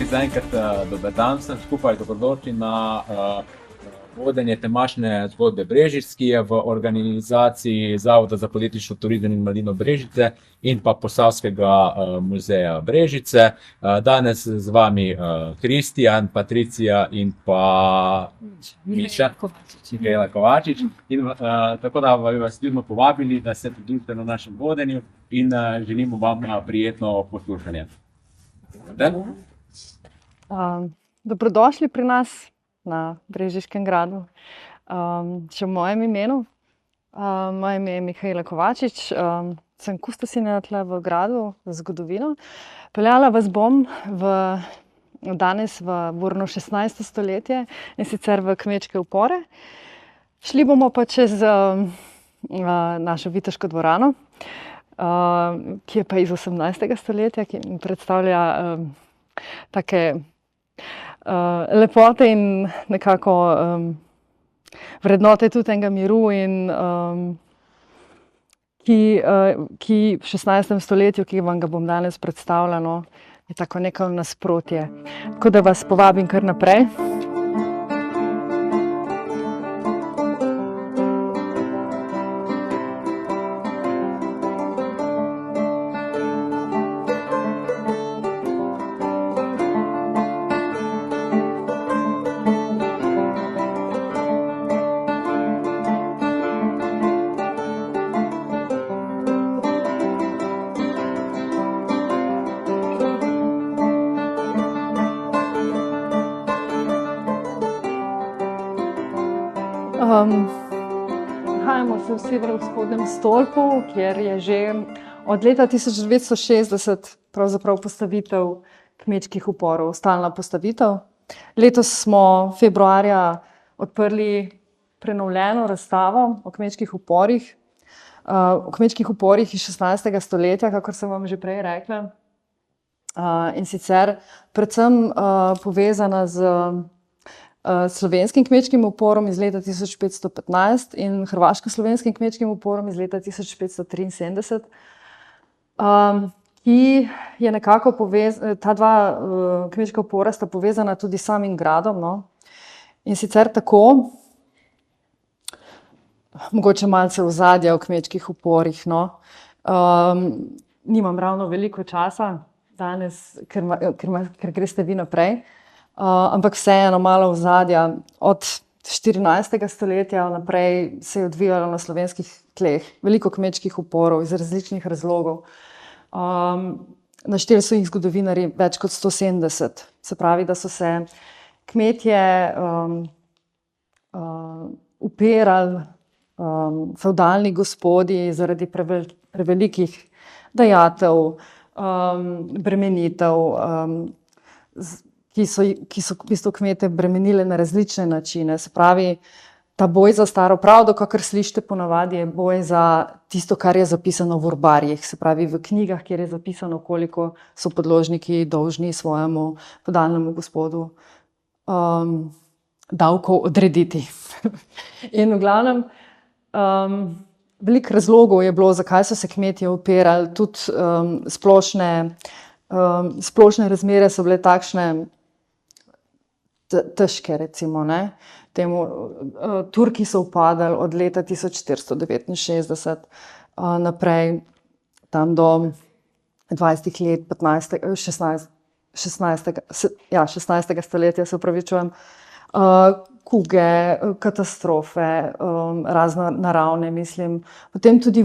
zaenkrat dober dan, sem skupaj dobrodošli na vodenje temačne zgodbe Brežic, ki je v organizaciji Zavoda za politično turizem in mladino Brežice in pa Posavskega muzeja Brežice. Danes z vami Kristjan, Patricija in pa Miša, Mihaela Kovačič. Tako da vas ljudno povabili, da se pridružite na našem vodenju in želimo vam prijetno poslušanje. Dobrodošli pri nas na Brežiškem gradu. Še v mojem imenu. Moje ime je Mihaela Kovačič, sem kustosinja tle v gradu za zgodovino. Peljala vas bom danes v burno 16. stoletje in sicer v kmečke upore. Šli bomo pa čez našo Viteško dvorano, ki je pa iz 18. stoletja, ki predstavlja take lepote in nekako vrednote tudi enega miru in ki v 16. stoletju, ki vam ga bom danes predstavljala, je tako neko nasprotje. Tako da vas povabim kar naprej. Nahajamo se v severovzhodnem stolpu, kjer je že od leta 1960 pravzaprav postavitev kmečkih uporov, stalna postavitev. Letos smo februarja odprli prenovljeno razstavo o kmečkih uporih. O kmečkih uporih iz 16. stoletja, kakor sem vam že prej rekla. In sicer predvsem povezana z slovenskim kmečkim uporom iz leta 1515 in hrvaško-slovenskim kmečkim uporom iz leta 1573, ki je nekako ta dva kmečka upora sta povezana tudi s samim gradom, no. In sicer tako, mogoče malce ozadja o kmečkih uporih, no. Nimam ravno veliko časa danes, ker greste vi naprej. Ampak vseeno malo ozadja. Od 14. stoletja naprej se je odvijalo na slovenskih tleh veliko kmečkih uporov iz različnih razlogov. Našteli so jih zgodovinarji več kot 170. Se pravi, da so se kmetje upirali fevdalni gospodi zaradi prevelikih dajatev, bremenitev, ki so v bistvu kmete bremenile na različne načine. Se pravi, ta boj za staro pravdo, kakor slišite ponavadi, je boj za tisto, kar je zapisano v urbarjih. Se pravi, v knjigah, kjer je zapisano, koliko so podložniki dolžni svojemu fevdalnemu gospodu davkov odrediti. In v glavnem, veliko razlogov je bilo, zakaj so se kmetje upirali. Tudi splošne razmere so bile takšne, težke, recimo, ne. Turki so upadali od leta 1469 naprej, tam do 20 let 16. stoletja, se opravičujem. Kuge, katastrofe, razno naravne, mislim. Potem tudi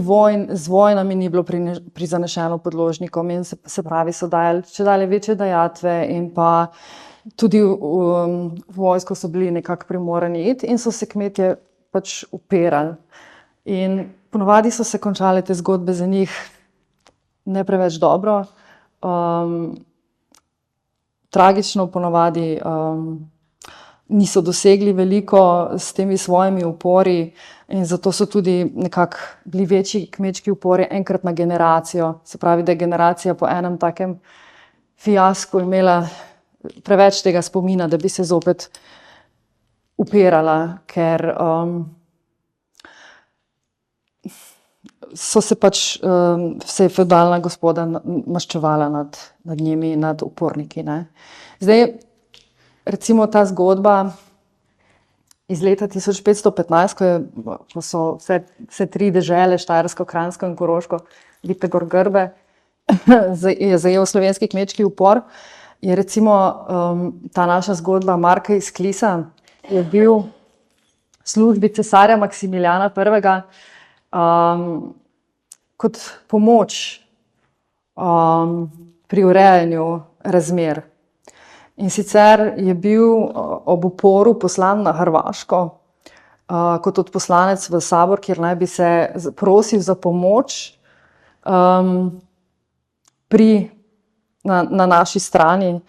z vojnami ni bilo prizanešeno podložnikom in se pravi, so dajali čedalje večje dajatve in pa tudi v vojsko so bili nekako primorani iti in so se kmetje pač upirali. In ponavadi so se končale te zgodbe za njih ne preveč dobro. Tragično ponavadi, niso dosegli veliko s temi svojimi upori in zato so tudi nekako bili večji kmečki upori enkrat na generacijo. Se pravi, da je generacija po enem takem fiasku imela preveč tega spomina, da bi se zopet upirala, ker so se pač se je feudalna gospoda maščevala nad njimi, nad uporniki, ne. Zdaj, recimo ta zgodba iz leta 1515, ko so vse tri dežele, Štajersko, Kranjsko in Koroško, bile gor grbe, je zajel slovenski kmečki upor, je recimo ta naša zgodba Marka iz Klisa, je bil v službi cesarja Maksimiljana I. Kot pomoč pri urejanju razmer. In sicer je bil ob uporu poslan na Hrvaško kot odposlanec v Sabor, kjer naj bi se prosil za pomoč na naši strani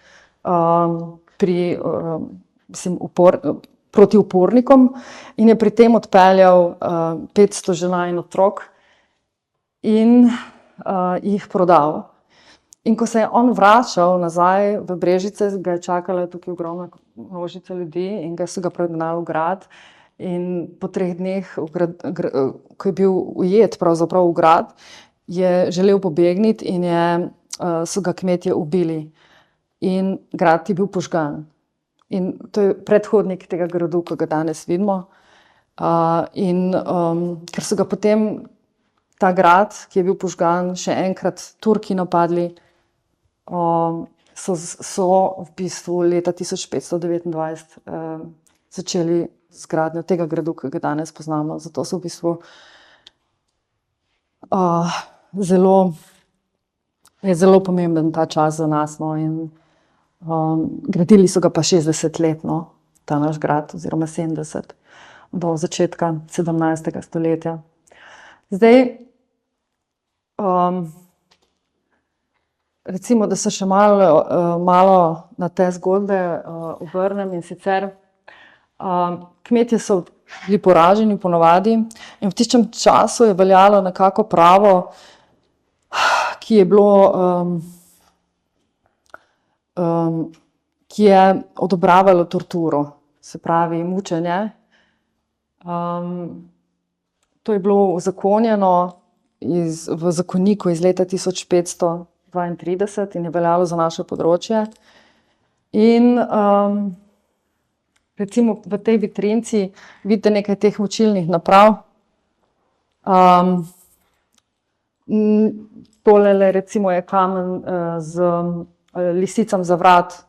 proti upornikom in je pri tem odpeljal 500 žena in otrok in jih prodal. In ko se je on vračal nazaj v Brežice, ga je čakala tukaj ogromna množica ljudi in so ga pregnali v grad. In po 3 dneh, ko je bil ujet pravzaprav v grad, je želel pobegniti in so ga kmetje ubili. In grad je bil požgan. In to je predhodnik tega gradu, ki ga danes vidimo. Ker so ga potem ta grad, ki je bil požgan, še enkrat Turki napadli, so v bistvu leta 1529 začeli z gradnjo tega gradu, ki ga danes poznamo. Zato so v bistvu zelo pomemben ta čas za nas, no, in gradili so ga pa 60 let, no, ta naš grad, oziroma 70 do začetka 17. stoletja. Zdaj, recimo, da se še malo na te zgodbe obrnem, in sicer kmetje so bili poraženi ponavadi in v tistem času je veljalo nekako pravo, ki je bilo, ki je odobravalo torturo, se pravi mučenje. To je bilo uzakonjeno v zakoniku iz leta 1532 in je veljalo za naše področje. In recimo v tej vitrinci vidite nekaj teh mučilnih naprav. Tolele recimo je kamen z lisicami za vrat,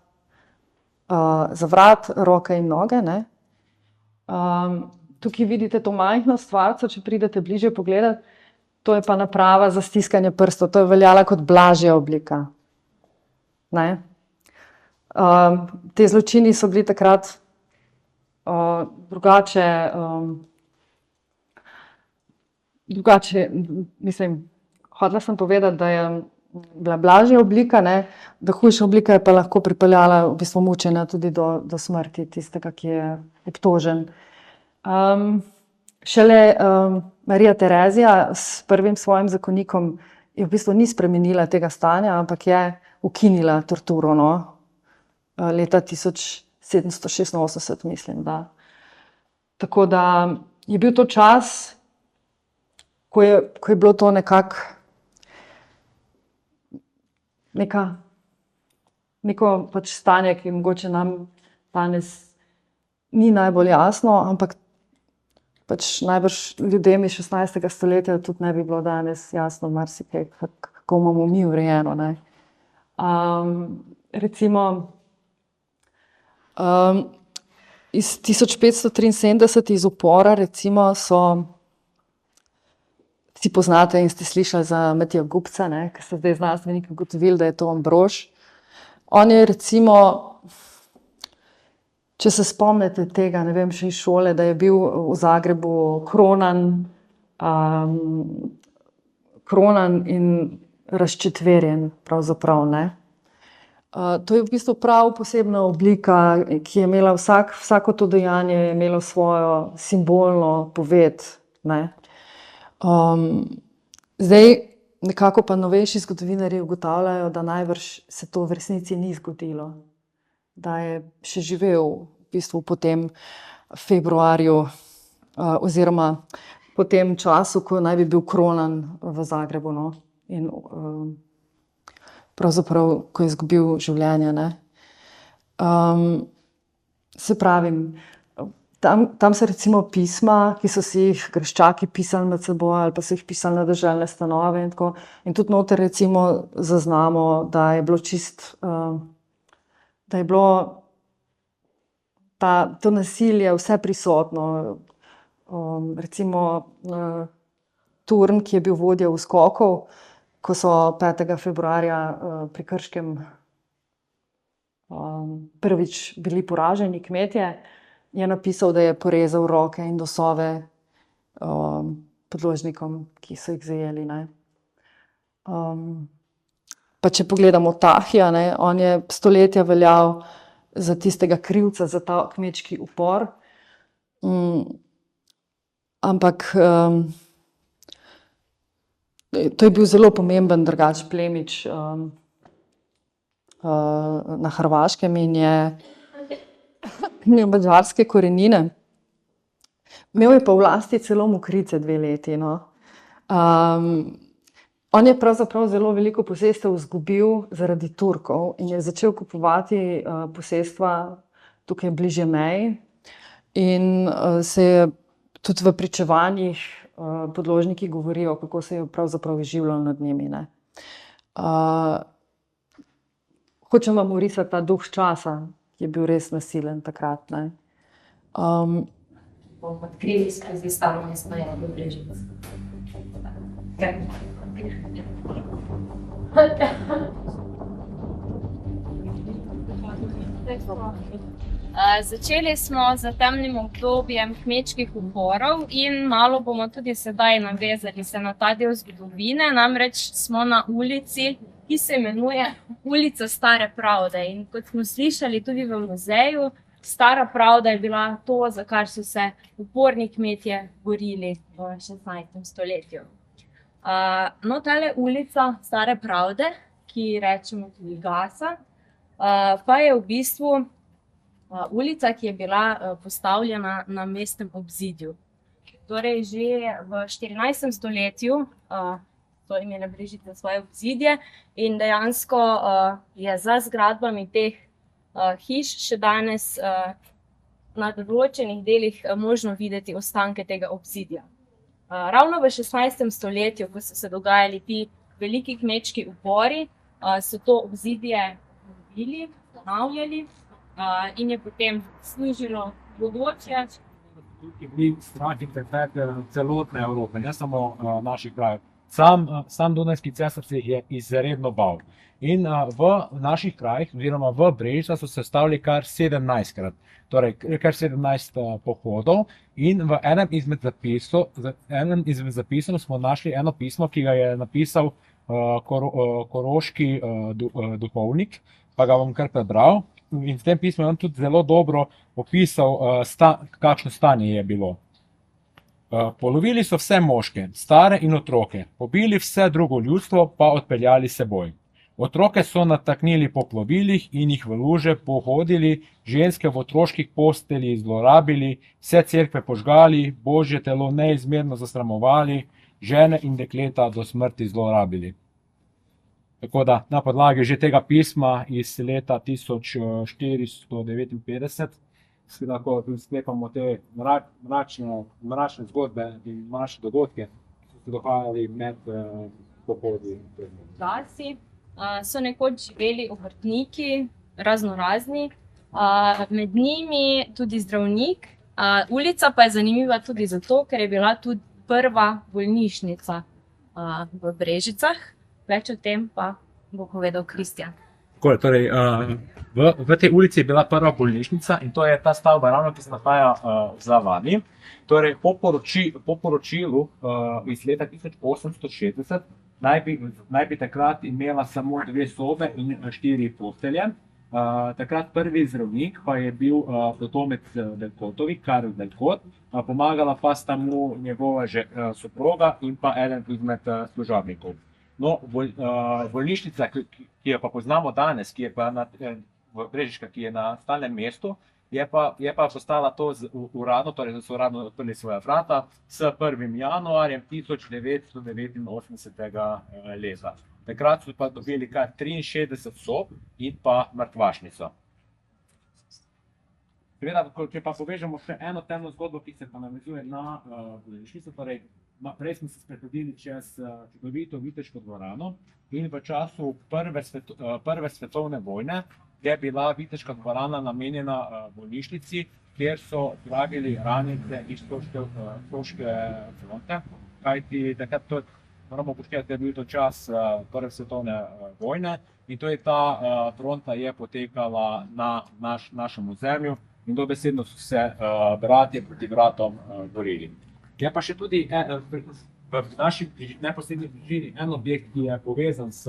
roke in noge, ne. Tukaj vidite to majhno stvarco, če pridete bližje pogledat. To je pa naprava za stiskanje prstov, to je veljala kot blažja oblika. Ne. Te zločini so bili takrat drugače, mislim, hotela sem povedati, da je bila blažja oblika, ne, da hujša oblika je pa lahko pripeljala v bistvu mučenja tudi do smrti tistega, ki je obtožen. Šele Marija Terezija s prvim svojim zakonikom je v bistvu ni spremenila tega stanja, ampak je ukinila torturo, no, leta 1786, mislim, da. Tako da je bil to čas, ko je bilo to nekako neko pač stanje, ki mogoče nam danes ni najbolj jasno, ampak pač najbrž ljudem iz 16. stoletja tudi ne bi bilo danes jasno marsikaj, kako imamo mi urejeno, ne. Recimo iz 1573 iz upora recimo vsi poznate in ste slišali za Matija Gubca, ne, ker so zdaj znanstveniki ugotovili, da je to Ambrož. On je recimo, če se spomnite tega, ne vem, še iz šole, da je bil v Zagrebu kronan in razčetverjen pravzaprav, ne. To je v bistvu prav posebna oblika, ki je imela vsako to dejanje je imelo svojo simbolno poved, ne. Zdaj nekako pa novejši zgodovinarji ugotavljajo, da najbrž se to v resnici ni zgodilo. Da je še živel v bistvu po tem februarju oziroma po tem času, ko naj bi bil kronan v Zagrebu, no? In pravzaprav, ko je izgubil življenje, ne. Se pravim, tam so recimo pisma, ki so si jih Greščaki pisali med seboj ali pa so jih pisali na deželne stanove in tako. In tudi noter recimo zaznamo, da je bilo da je bilo to nasilje vse prisotno. Recimo Turn, ki je bil vodja uskokov, ko so 5. februarja pri Krškem prvič bili poraženi kmetje, je napisal, da je porezal roke in nosove podložnikom, ki so jih zajeli, ne. Pa če pogledamo Tahija, ne, on je stoletja veljal za tistega krivca za ta kmečki upor. Ampak to je bil zelo pomemben drugače plemič na Hrvaškem in je imel madžarske korenine. Imel je pa v lasti celo Mokrice 2 leti, no. On je pravzaprav zelo veliko posestev izgubil zaradi Turkov in je začel kupovati posestva tukaj bližje meji in se je tudi v pričevanjih podložniki govorijo, kako se je pravzaprav izživljal nad njimi, ne. Hočem vam orisati ta duh časa, ki je bil res nasilen takrat, ne. Bomo odkrili skozi stalno mesto v Brežicah. Začeli smo z temnim obdobjem kmečkih uporov in malo bomo tudi sedaj navezali se na ta del zgodovine, namreč smo na ulici, ki se imenuje Ulica Stare Pravde. In kot smo slišali tudi v muzeju, Stara Pravda je bila to, za kar so se uporni kmetje borili v 16. stoletju. No, tale ulica Stare Pravde, ki rečemo tudi Gasa, pa je v bistvu ulica, ki je bila postavljena na mestnem obzidju. Torej, že v 14. stoletju so imele Brežice svoje obzidje in dejansko je za zgradbami teh hiš še danes na določenih delih možno videti ostanke tega obzidja. Ravno v 16. stoletju, ko so se dogajali ti veliki kmečki upori, so to obzidje obnovili, ponavljali in je potem služilo bodoče. Tukaj bili strah in trepet celotne Evrope, ne samo naših krajev. Sam Dunajski cesar se je izredno bal. In v naših krajih, oziroma v Brežicah, so se stavili kar 17-krat. Torej, kar 17 pohodov. In v enem izmed zapisov smo našli eno pismo, ki ga je napisal koroški duhovnik, pa ga bom kar prebral. In v tem pismu je on tudi zelo dobro opisal, kakšno stanje je bilo. Polovili so vse moške, stare in otroke, pobili vse drugo ljudstvo, pa odpeljali seboj. Otroke so nataknili po plovilih in jih v luže pohodili, ženske v otroških postelji zlorabili, vse cerkve požgali, Božje telo neizmerno zasramovali, žene in dekleta do smrti zlorabili. Tako da na podlagi že tega pisma iz leta 1459 lahko sklepamo te mračne zgodbe in mračne dogodke, ki so se dogajali med pohodi. Vasi so nekoč živeli obrtniki, raznorazni, med njimi tudi zdravnik. Ulica pa je zanimiva tudi zato, ker je bila tudi prva bolnišnica v Brežicah. Več o tem pa bo povedal Kristjan. Torej, v tej ulici je bila prva bolnišnica in to je ta stavba ravno, ki se nahaja za vami. Torej, po poročilu iz leta 1860 naj bi takrat imela samo 2 sobe in 4 postelje. Takrat prvi zdravnik pa je bil potomec Delkotovi, Karl Delkot, pomagala pa sta mu njegova soproga in pa eden izmed služabnikov. No, bolnišnica, ki jo pa poznamo danes, ki je pa v Brežiška, ki je na stalnem mestu, je pa postala to uradno, torej da so uradno odprli svoja vrata s 1. januarjem 1989. leta. Takrat so pa dobili kar 63 sob in pa mrtvašnico. Seveda, če pa povežemo še eno temno zgodbo, ki se pa navezuje na bolnišnico, torej prej smo se sprehodili čez čudovito Viteško dvorano in v času prve svetovne vojne je bila Viteška dvorana namenjena bolnišnici, kjer so zdravili ranjence iz soške fronte, kajti takrat moramo upoštevati, da je bil to čas prve svetovne vojne in to je ta fronta je potekala na našem ozemlju in dobesedno so se bratje proti bratom borili. Je pa še tudi v naši neposredni bližini en objekt, ki je povezan s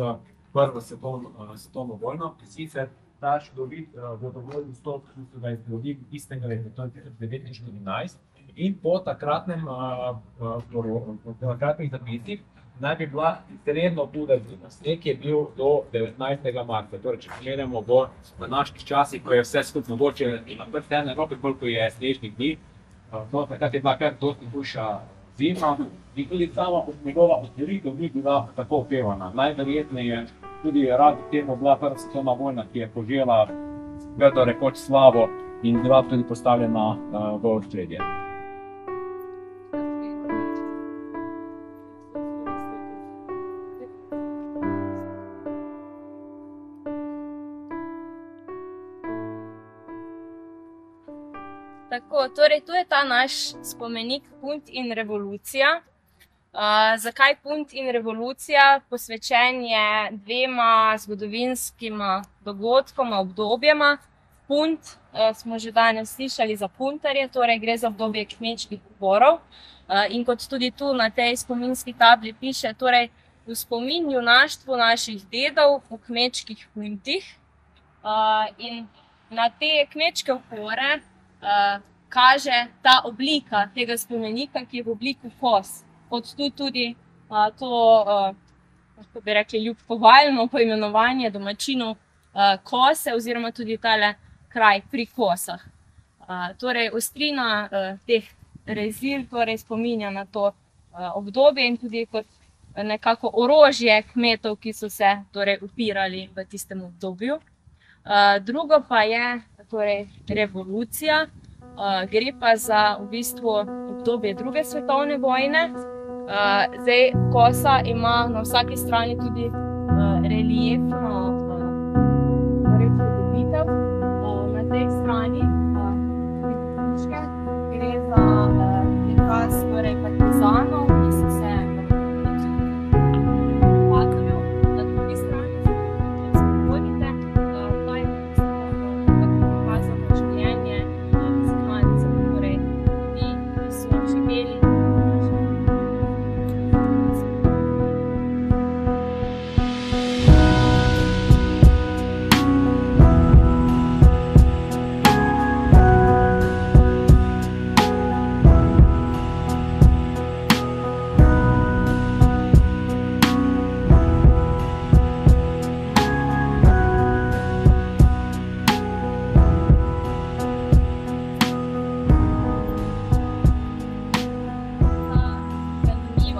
prvo svetovno vojno, sicer ta čudovit vodovodni stolp, ki so ga izgradili istega leta, to je 1914, in po takratnih zapisih naj bi bila izredno huda zima. Sneg je bil do 19. marca. Torej, če pogledamo v naših časih, ko je vse skupaj mogoče na prstene roke, koliko je snežnih dni, takrat je bila kar dosti hujša zima in tudi sama njegova otvoritev ni bila tako opevana. Najverjetneje tudi radi temu bila prva svetovna vojna, ki je požela grdo rekoč slavo in bila tudi postavljena v ospredje. Tako, torej tu je ta naš spomenik Punt in revolucija. Zakaj Punt in revolucija? Posvečen je dvema zgodovinskima dogodkoma, obdobjema. Punt smo že danes slišali za puntarje, torej gre za obdobje kmečkih uporov. In kot tudi tu na tej spominski tabli piše, torej v spomin junaštvu naših dedov v kmečkih puntih. In na te kmečke upore kaže ta oblika tega spomenika, ki je v obliku kos. Od tu tudi to, lahko bi rekli, ljubkovalno poimenovanje domačinov Kose oziroma tudi tale kraj pri Kosah. Torej, ostrina teh rezil torej spominja na to obdobje in tudi kot nekako orožje kmetov, ki so se torej upirali v tistem obdobju. Drugo pa je torej revolucija. Gre pa za v bistvu obdobje druge svetovne vojne. Zdaj, kosa ima na vsaki strani tudi reliefno upodobitev. Na tej strani gre za prikaz partizanov, ki so se okupatorjev. Na drugi strani, če se pohodite, to je prikazano življenje izgnancev, torej ti, ki so živeli.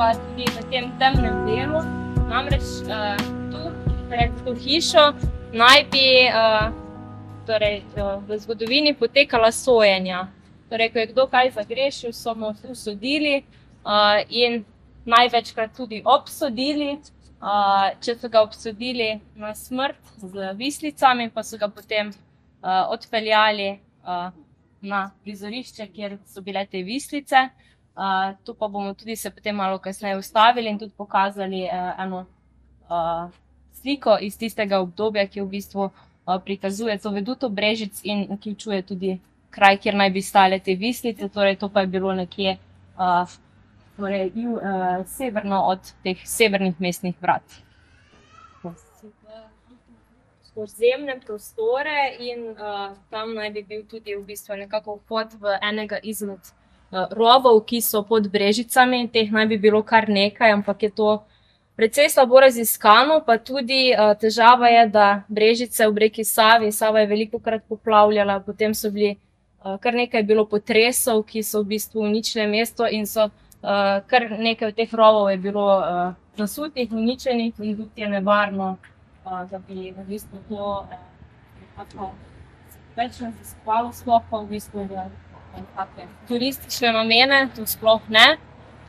Tudi v tem temnem delu, namreč tu pred to hišo naj bi v zgodovini potekala sojenja. Torej, ko je kdo kaj zagrešil, so mu tu sodili in največkrat tudi obsodili. Če so ga obsodili na smrt z vislicami, pa so ga potem odpeljali na prizorišče, kjer so bile te vislice. Tu pa bomo tudi se potem malo kasneje ustavili in tudi pokazali eno sliko iz tistega obdobja, ki v bistvu prikazuje to veduto Brežic in vključuje tudi kraj, kjer naj bi stale te vislice, torej to pa je bilo nekje severno od teh severnih mestnih vrat. Podzemne prostore in tam naj bi bil tudi v bistvu nekako vhod v enega izmed rovov, ki so pod Brežicami. Teh naj bi bilo kar nekaj, ampak je to precej slabo raziskano, pa tudi težava je, da Brežice ob reki Savi, Sava je velikokrat poplavljala, potem so bili kar nekaj je bilo potresov, ki so v bistvu uničile mesto in so kar nekaj od teh rovov je bilo zasutih, uničenih in tudi je nevarno, da bi v bistvu to več raziskovalo, sploh pa v bistvu take turistične namene, to sploh ne.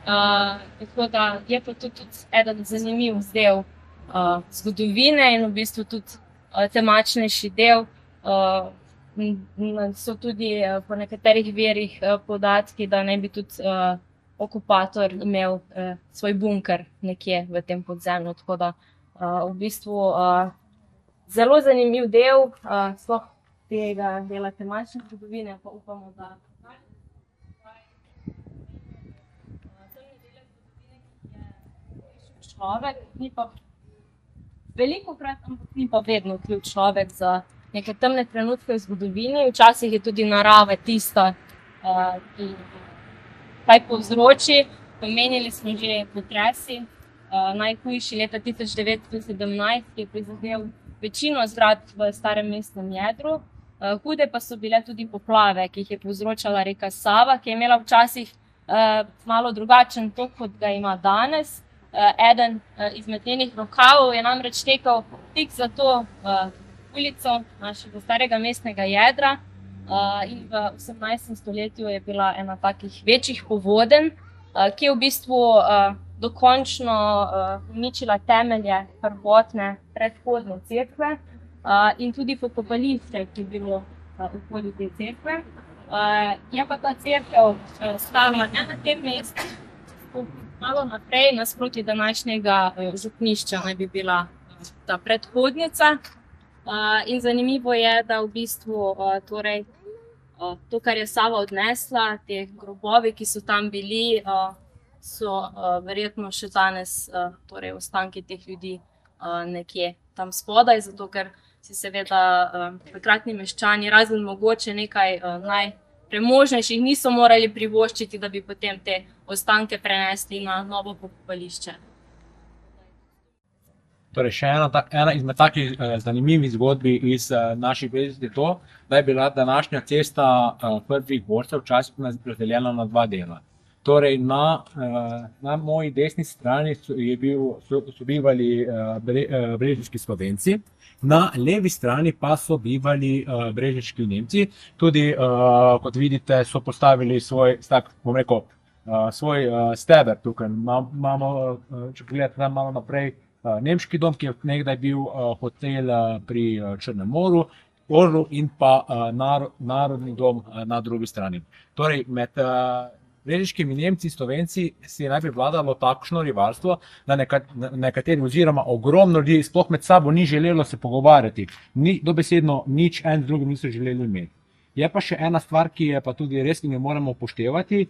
Tako da je pa to tudi eden zanimiv del zgodovine in v bistvu tudi temačnejši del. So tudi po nekaterih virih podatki, da naj bi tudi okupator imel svoj bunker nekje v tem podzemlju. Tako da v bistvu zelo zanimiv del sploh tega dela temačne zgodovine, pa upamo, da človek, ni pa velikokrat, ampak ni pa vedno kriv človek za neke temne trenutke v zgodovini. Včasih je tudi narava tista, ki kaj povzroči. Omenili smo že potresi. Najhujši leta 1917 je prizadel večino zgradb v starem mestnem jedru. Hude pa so bile tudi poplave, ki jih je povzročala reka Sava, ki je imela včasih malo drugačen tok, kot ga ima danes. Eden izmed njenih rokavov je namreč tekel tik za to ulico našega starega mestnega jedra in v 18. stoletju je bila ena takih večjih povodenj, ki je v bistvu dokončno uničila temelje prvotne predhodne cerkve in tudi pokopališče, ki je bilo okoli te cerkve. Je pa ta cerkev stala ne na tem mestu, malo naprej, nasproti današnjega župnišča naj bi bila ta predhodnica. In zanimivo je, da v bistvu torej, to, kar je Sava odnesla, te grobovi, ki so tam bili, so verjetno še danes torej, ostanki teh ljudi nekje tam spodaj, zato ker si seveda takratni meščani, razen mogoče nekaj najpremožnejših, niso morali privoščiti, da bi potem te ostanke prenesli na novo pokopališče. Torej, še ena izmed takih zanimivih zgodbi iz naših Brežic je to, da je bila današnja cesta prvih borcev včasih razdeljena na dva dela. Torej, na moji desni strani so bivali brežiški Slovenci, na levi strani pa so bivali brežiški Nemci. Tudi, kot vidite, so postavili svoj, bom rekel, svoj steber tukaj. Imamo, če pogledate tam malo naprej, nemški dom, ki je nekdaj bil hotel pri Črnem morju, Orlu in pa narodni dom na drugi strani. Torej, med brežiškimi Nemci in Slovenci si je najprej vladalo takšno rivalstvo, da nekateri oziroma ogromno ljudi sploh med sabo ni želelo se pogovarjati. Dobesedno nič en z drugim niso želeli imeti. Je pa še ena stvar, ki je pa tudi res, ki jo moramo upoštevati.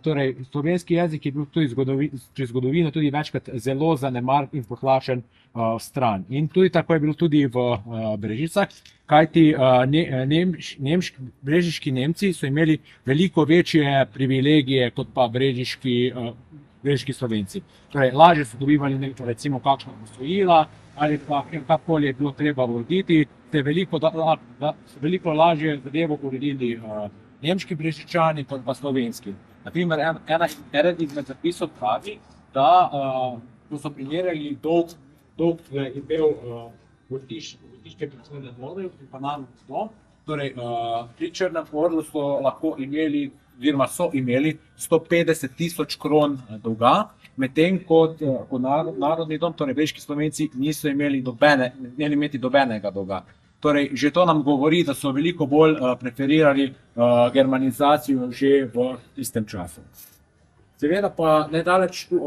Torej, slovenski jezik je bil tudi čez zgodovino tudi večkrat zelo zanemaren in potlačen stran. In tudi tako je bilo tudi v Brežicah, kajti brežiški Nemci so imeli veliko večje privilegije kot pa brežiški Slovenci. Torej, lažje so dobivali recimo kakšna posojila ali pa kakorkoli je bilo treba urediti, so veliko lažje zadevo uredili nemški Brežičani kot pa slovenski. Na primer, eden izmed zapisov pravi, da ko so primerjali dolg je bil vrtišče pri Črnem morju in pa narodni dom. Torej, pri Črnem morju so lahko imeli, oziroma so imeli 150.000 kron dolga, medtem kot narodni dom, torej brežiški Slovenci, niso imeli dobenega dolga. Torej, že to nam govori, da so veliko bolj preferirali germanizacijo že v tistem času. Seveda pa nedaleč tu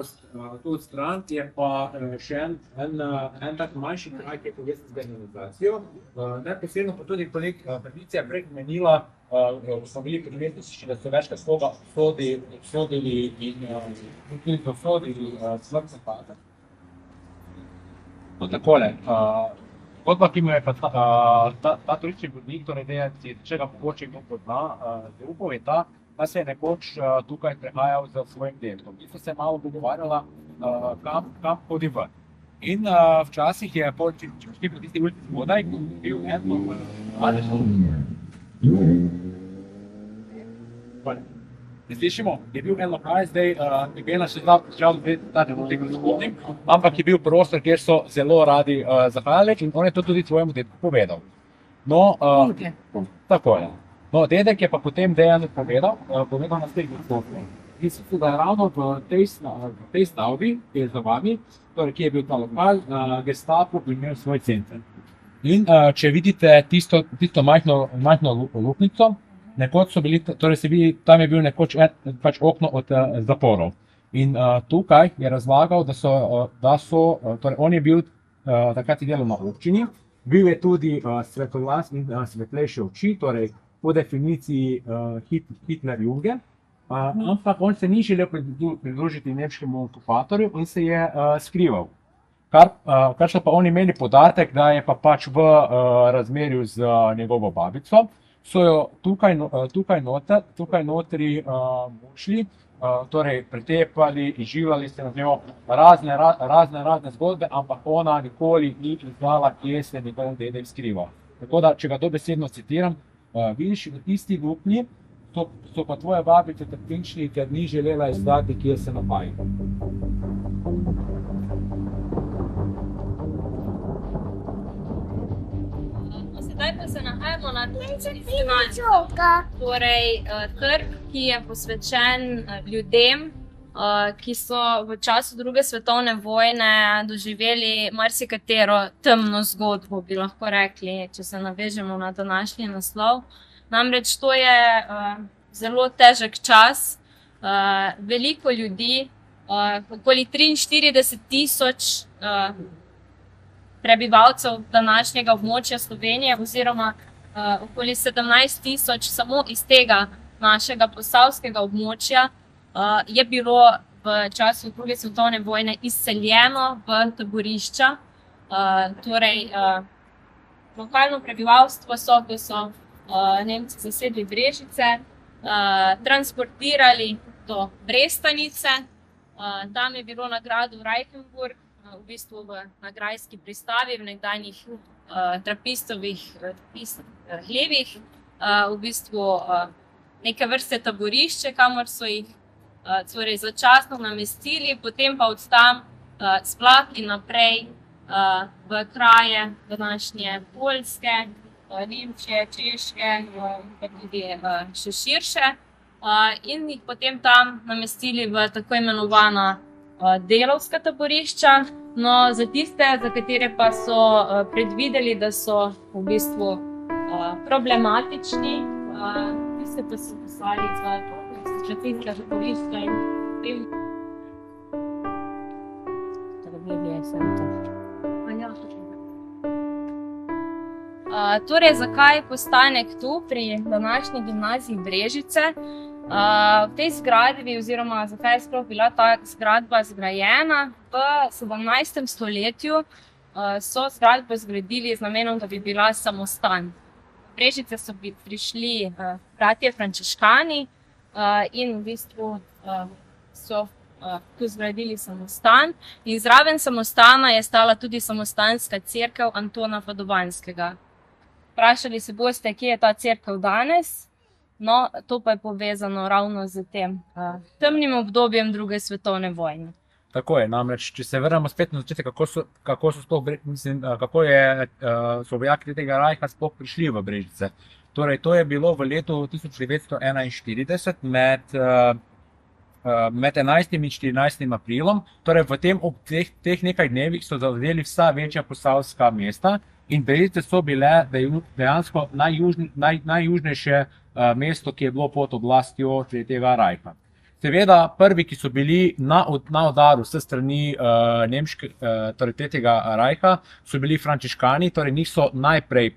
od stran je pa še en tak manjši kraj, ki je povezan z germanizacijo. Neposredno pa tudi tradicija premenila, smo bili primetnici, da so večkrat sloga obsodili in tudi dosodili smrt zapada. No takole, zgodba, ki mu je pa ta turistični vodnik, torej dejanci, če ga mogoče kdo pozna, zaupal je ta, da se je nekoč tukaj prehajal z svojim delom. In so se malo pogovarjala, kam hodi ven. In včasih je, če šli pri tisti ulici spodaj, bil en Ne slišimo, je bil en lokal, zdaj Miguela še žal ta trenutek ne spomnim, ampak je bil prostor, kjer so zelo radi zahajali in on je to tudi svojemu dedku povedal. No, tako je. No, dedek je pa potem Dejanu povedal naslednjo zgodbo. In sicer, da je ravno v tej stavbi, ki je za vami, torej, ki je bil ta lokal, Gestapo imel svoj center. In če vidite tisto majhno luknjico, nekoč so bili, torej se vidi, tam je bil nekoč pač okno od zaporov. In tukaj je razlagal, torej on je bil takrat delal na občini, bil je tudi svetlolas in svetlejše oči, torej po definiciji Hitler Jugend, ampak on se ni želel pridružiti nemškemu okupatorju in se je skrival. Kar so pa oni imeli podatek, da je pa pač v razmerju z njegovo babico, so jo tukaj notri mučili, torej pretepali, izživljali se nad njo razne zgodbe, ampak ona nikoli ni priznala, kje se njegov dedek skriva. Tako da, če ga dobesedno citiram, vidiš, v tisti luknji so pa tvoje babice trpinčili, ker ni želela izdati, kje se napaja. Zdaj pa se nahajamo na torej trg, ki je posvečen ljudem, ki so v času druge svetovne vojne doživeli marsikatero temno zgodbo, bi lahko rekli, če se navežemo na današnji naslov. Namreč to je zelo težek čas, veliko ljudi, okoli 43 000 prebivalcev današnjega območja Slovenije oziroma okoli 17 000 samo iz tega našega posavskega območja je bilo v času druge svetovne vojne izseljeno v taborišča. Torej, lokalno prebivalstvo so, ko so Nemci zasedli Brežice, transportirali do Brestanice, tam je bilo na gradu Reichenburg, v bistvu na grajski pristavi, v nekdanjih trapistovih hlevih, v bistvu neke vrste taborišče, kamor so jih torej začasno namestili, potem pa od tam splakli naprej v kraje današnje Poljske, Nemčije, Češke, pa tudi še širše, in jih potem tam namestili v tako imenovana delavska taborišča. No, za tiste, za katere pa so predvideli, da so v bistvu problematični, tiste pa so poslali za začetniška taborišča in potem. Torej, zakaj postanek tu pri današnji gimnaziji Brežice? V tej zgradbi, oziroma zakaj je sploh bila ta zgradba zgrajena, v 17. stoletju so zgradbo zgradili z namenom, da bi bila samostan. V Brežice so prišli bratje frančiškani in v bistvu so tu zgradili samostan. In zraven samostana je stala tudi samostanska cerkev Antona Padovanskega. Vprašali se boste, kje je ta cerkev danes? No, to pa je povezano ravno z tem temnim obdobjem druge svetovne vojne. Tako je, namreč, če se vrnemo spet na začetek, kako so vojaki tega Rajha sploh prišli v Brežice. Torej, to je bilo v letu 1941 med 11. in 14. aprilom. Torej, v teh nekaj dnevih so zavzeli vsa večja posavska mesta in Brežice so bile dejansko najjužnejše mesto, ki je bilo pod oblastjo tretjega Rajha. Seveda, prvi, ki so bili na udaru s strani torej tretjega Rajha, so bili frančiškani, torej njih so najprej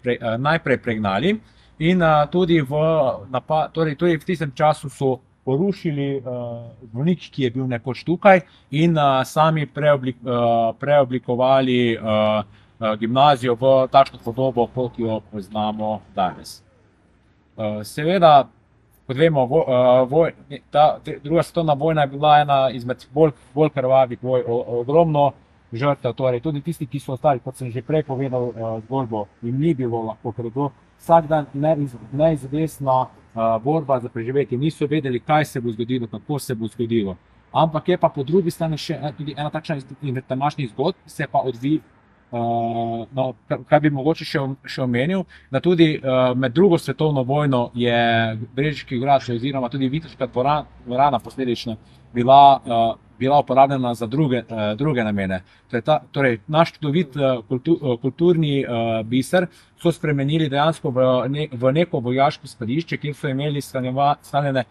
pregnali in tudi v tistem času so porušili zvonik, ki je bil nekoč tukaj, in sami preoblikovali gimnazijo v takšno podobo, kot jo poznamo danes. Seveda, kot vemo, druga svetovna vojna je bila ena izmed bolj krvavih voj, ogromno žrtev, torej tudi tisti, ki so ostali, kot sem že prej povedal zgodbo, jim ni bilo lahko, ker je bilo vsak dan neizvestno, borba za preživetje, niso vedeli, kaj se bo zgodilo, kako se bo zgodilo. Ampak je pa po drugi strani še tudi ena takšna izmed temačnih zgodb, se pa odvija, no, kaj bi mogoče še omenil, da tudi med drugo svetovno vojno je Brežiški grad oziroma tudi Viteška dvorana posledično bila uporabljena za druge namene. Torej, naš čudovit kulturni biser so spremenili dejansko v neko vojaško skladišče, kjer so imeli shranjene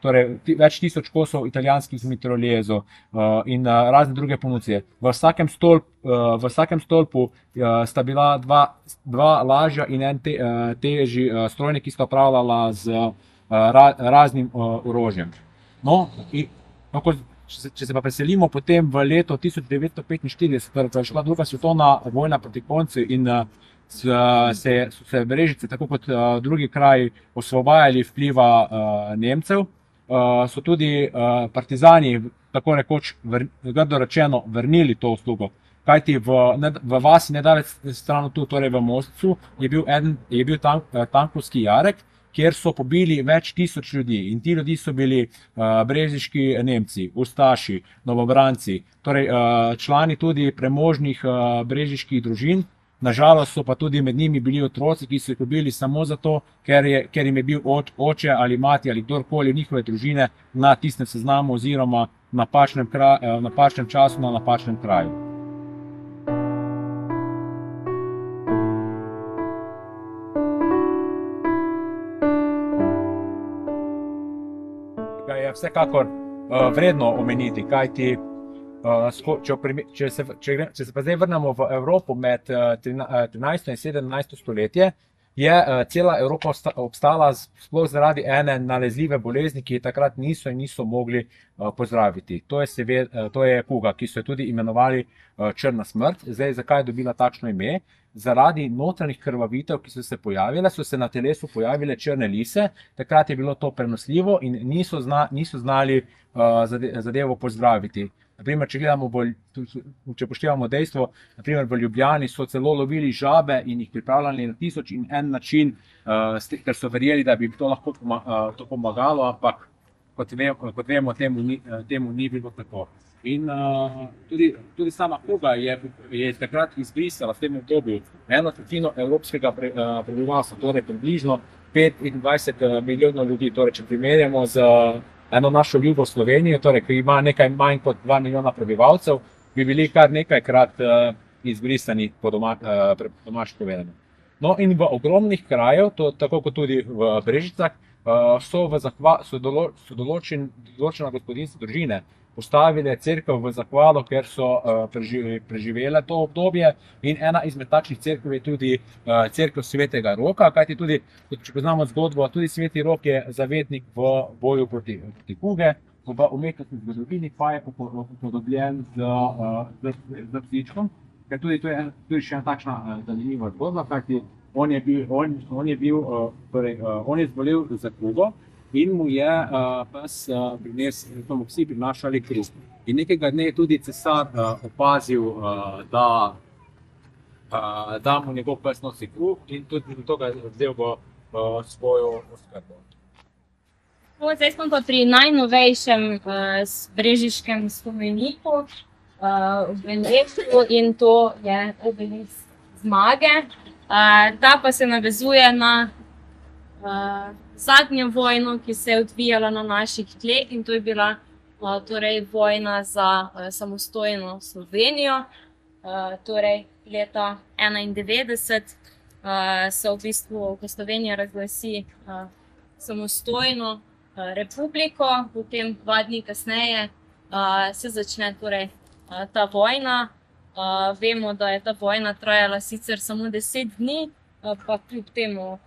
torej, več tisoč kosov italijanskih mitraljezov in razne druge municije. V vsakem stolpu sta bila dva lažja in en težji strojnik, ki sta upravljala z raznim orožjem. No, če se pa preselimo potem v leto 1945, ko je šla druga svetovna vojna proti koncu in so se Brežice, tako kot drugi kraji, osvobajali vpliva Nemcev, so tudi partizani, tako rekoč, grdo rečeno, vrnili to uslugo. Kajti v vasi nedaleč stran tu, torej v Mostcu, je bil tankovski jarek, kjer so pobili več tisoč ljudi. In ti ljudi so bili brežiški Nemci, ustaši, novobranci, torej člani tudi premožnih brežiških družin. Nažalost so pa tudi med njimi bili otroci, ki so jih ubili samo zato, ker jim je bil oče ali mati ali kdorkoli njihove družine na tistem seznamu oziroma na napačnem času, na napačnem kraju. Je vsekakor vredno omeniti, kajti če se pa zdaj vrnemo v Evropo med 13. in 17. stoletje, je cela Evropa obstala sploh zaradi ene nalezljive bolezni, ki je takrat niso mogli pozdraviti. To je kuga, ki so jo tudi imenovali črna smrt. Zdaj, zakaj je dobila takšno ime? Zaradi notranjih krvavitev, ki so se pojavile, so se na telesu pojavile črne lise. Takrat je bilo to prenosljivo in niso znali zadevo pozdraviti. Naprimer, če upoštevamo dejstvo, naprimer v Ljubljani so celo lovili žabe in jih pripravljali na 1001 način, ker so verjeli, da bi to lahko pomagalo, ampak kot vemo, temu ni bilo tako. In tudi sama kuga je takrat izbrisala v tem obdobju 1/3 evropskega prebivalstva, torej približno 25 milijonov ljudi. Torej, če primerjamo z eno našo ljubo Slovenijo, torej, ki ima nekaj manj kot 2 milijona prebivalcev, bi bili kar nekajkrat izbrisani po domače povedano. No, in v ogromnih krajev, tako kot tudi v Brežicah, so določena gospodinjstva, družine postavile cerkev v zahvalo, ker so preživele to obdobje. In ena izmed takšnih cerkev je tudi cerkev Svetega Roka, kajti tudi, če poznamo zgodbo, tudi Sveti Rok je zavetnik v boju proti kuge, v umetnostni zgodovini pa je upodobljen z psičkom, ker tudi to je še ena takšna zanimiva zgodba, kajti on je zbolel za kugo, in mu je pes mu psi prinašali kruh. In nekega dne je tudi cesar opazil, da mu njegov pes nosi kruh in tudi to ga je vzel v svojo oskrbo. Zdaj smo pa pri najnovejšem brežiškem spomeniku v Benedektu in to je obelisk Zmage. Ta pa se navezuje na zadnjo vojno, ki se je odvijala na naših tleh, in to je bila torej vojna za samostojno Slovenijo. Torej leta 1991 se v bistvu, ko Slovenija razglasi samostojno republiko, potem 2 dni kasneje se začne torej ta vojna. Vemo, da je ta vojna trajala sicer samo 10 dni, pa kljub temu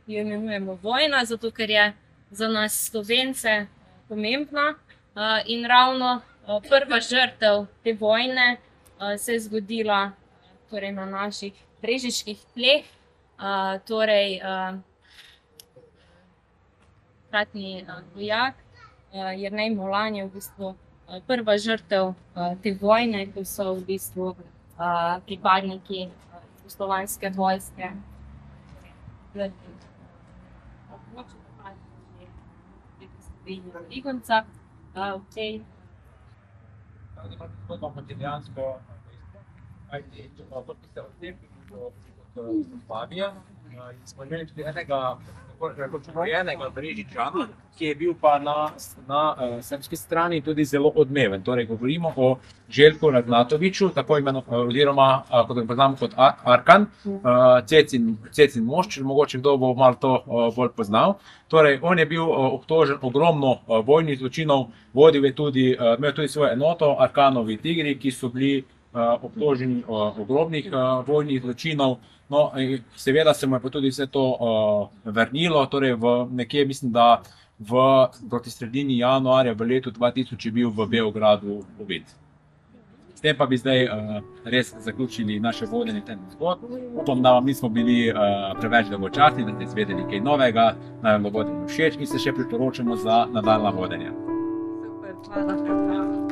jo imenujemo vojna, zato ker je za nas Slovence pomembna. In ravno prva žrtev te vojne se je zgodila torej na naših brežiških tleh. Torej, takratni vojak Jernej Molan je v bistvu prva žrtev te vojne, ko so v bistvu pripadniki Jugoslovanske vojske Slovenije Ligonca. V tej smo imeli tudi enega rojenega Brežičana, ki je bil pa na srbski strani tudi zelo odmeven. Torej, govorimo o Željku Raznatoviću, oziroma kot ga poznamo kot Arkan, Cecin mošč, mogoče kdo bo malo to bolj poznal. Torej, on je bil obtožen ogromno vojnih zločinov, imel tudi svojo enoto, Arkanovi tigri, ki so bili obtoženi ogromnih vojnih zločinov. No, seveda se mu je pa tudi vse to vrnilo, torej nekje mislim, da proti sredini januarja v letu 2000 je bil v Beogradu ubit. S tem pa bi zdaj res zaključili naše vodenje tem zgodb. Upam, da vam nismo bili preveč dolgočasni, da ste izvedeli kaj novega, naj vam bo vodenje všeč in se še priporočamo za nadaljnja vodenja. Super, hvala.